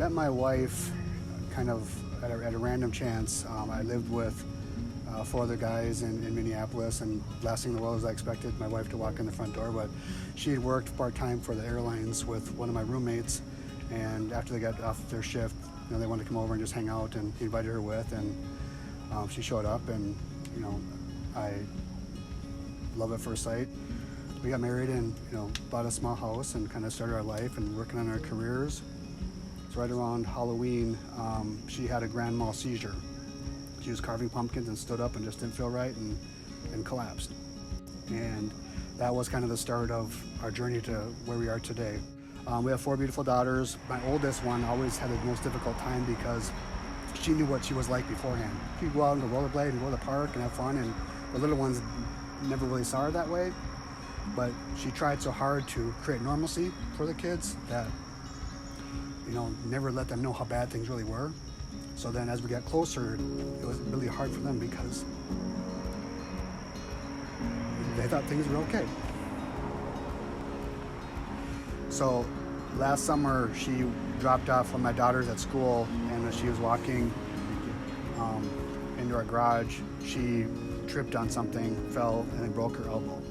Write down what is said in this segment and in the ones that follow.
met my wife kind of at a random chance. I lived with 4 other guys in Minneapolis, and last thing in the world is I expected my wife to walk in the front door, but she had worked part-time for the airlines with one of my roommates, and after they got off their shift, they wanted to come over and just hang out, and he invited her with, and she showed up, and I love at first sight. We got married and bought a small house and kind of started our life and working on our careers. So right around Halloween, she had a grand mal seizure. She was carving pumpkins and stood up and just didn't feel right and collapsed. And that was kind of the start of our journey to where we are today. We have 4 beautiful daughters. My oldest one always had the most difficult time because she knew what she was like beforehand. She'd go out and go rollerblade and go to the park and have fun, and the little ones never really saw her that way. But she tried so hard to create normalcy for the kids that, never let them know how bad things really were. So then as we got closer, it was really hard for them because they thought things were okay. So last summer, she dropped off one of my daughters at school, and as she was walking into our garage, she tripped on something, fell, and then broke her elbow.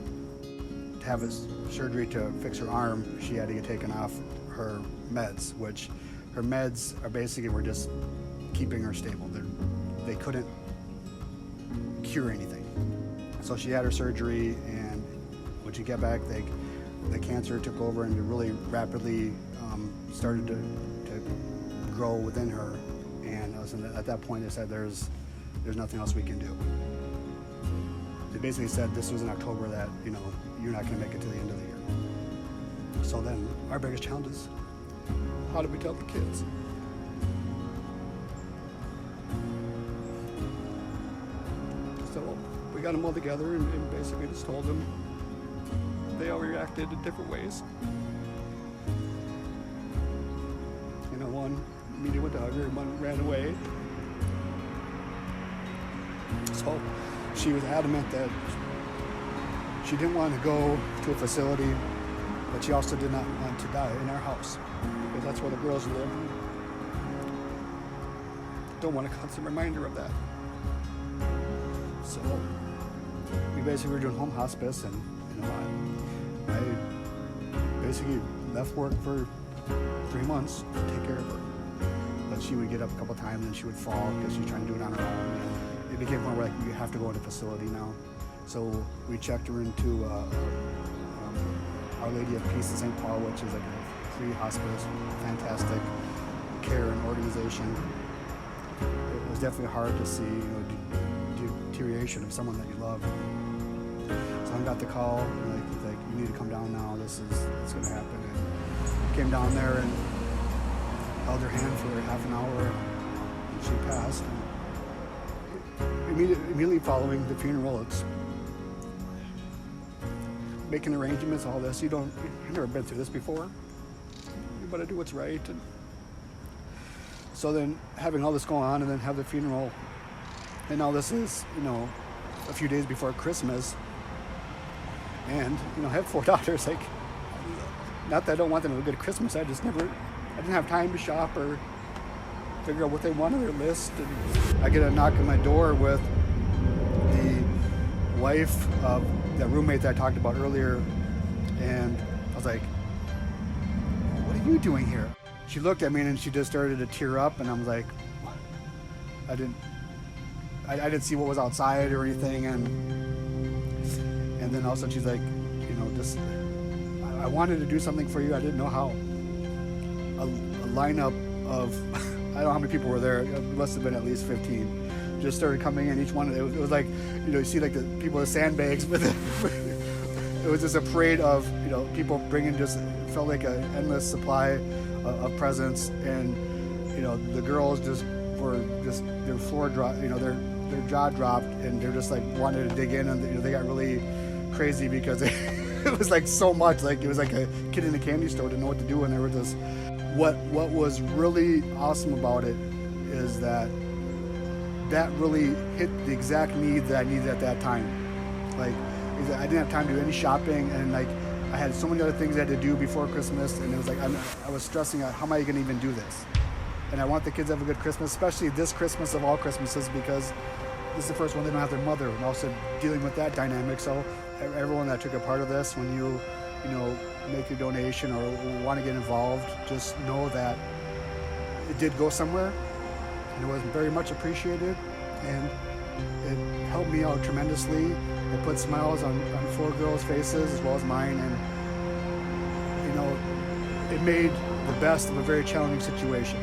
To have this surgery to fix her arm, she had to get taken off her meds, which her meds are basically were just keeping her stable. They couldn't cure anything. So she had her surgery, and when she got back, the cancer took over and it really rapidly started to grow within her. And at that point, they said, there's nothing else we can do. They basically said this was in October that, you're not going to make it to the end of the year. So then our biggest challenge is, how do we tell the kids? So we got them all together and basically just told them. They all reacted in different ways. One immediately went to hug her, and one ran away. So she was adamant that she didn't want to go to a facility, but she also did not want to die in our house, because that's where the girls live. Don't want a constant reminder of that. So we basically were doing home hospice, and I basically left work for 3 months to take care of her. But she would get up a couple times and she would fall because she was trying to do it on her own. And it became a point where you have to go into a facility now. So we checked her into Our Lady of Peace in St. Paul, which is like a free hospice, fantastic care and organization. It was definitely hard to see deterioration of someone that you love. So I got the call, like you need to come down now. It's going to happen. And came down there and held her hand for half an hour, and she passed. And immediately following the funeral, it's making arrangements, all this. You've never been through this before. You got to do what's right. And so then having all this going on, and then have the funeral, and all this is, a few days before Christmas. And, I have 4 daughters, not that I don't want them to have a good Christmas, I didn't have time to shop or figure out what they want on their list. And I get a knock on my door with the wife of that roommate that I talked about earlier, and I was like, what are you doing here? She looked at me and she just started to tear up, and I was like, I didn't see what was outside or anything, and then all of a sudden she's like, I wanted to do something for you. I didn't know how. A lineup of, I don't know how many people were there. It must have been at least 15. Just started coming in. Each one, it was like, you see like the people with sandbags with it. It was just a parade of, people bringing it felt like an endless supply of presents. And, the girls their floor dropped, their jaw dropped, and they're just like wanted to dig in, and they got really crazy because it was like so much, like it was like a kid in a candy store, didn't know what to do, and they were just, what was really awesome about it is that really hit the exact need that I needed at that time. Like, I didn't have time to do any shopping, and like I had so many other things I had to do before Christmas, and it was like I was stressing out, how am I going to even do this? and I want the kids to have a good Christmas, especially this Christmas of all Christmases, because this is the first one they don't have their mother, and also dealing with that dynamic. So everyone that took a part of this, when you make your donation or want to get involved, just know that it did go somewhere, and it was very much appreciated, and it helped me out tremendously. It put smiles on 4 girls' faces as well as mine, and it made the best of a very challenging situation.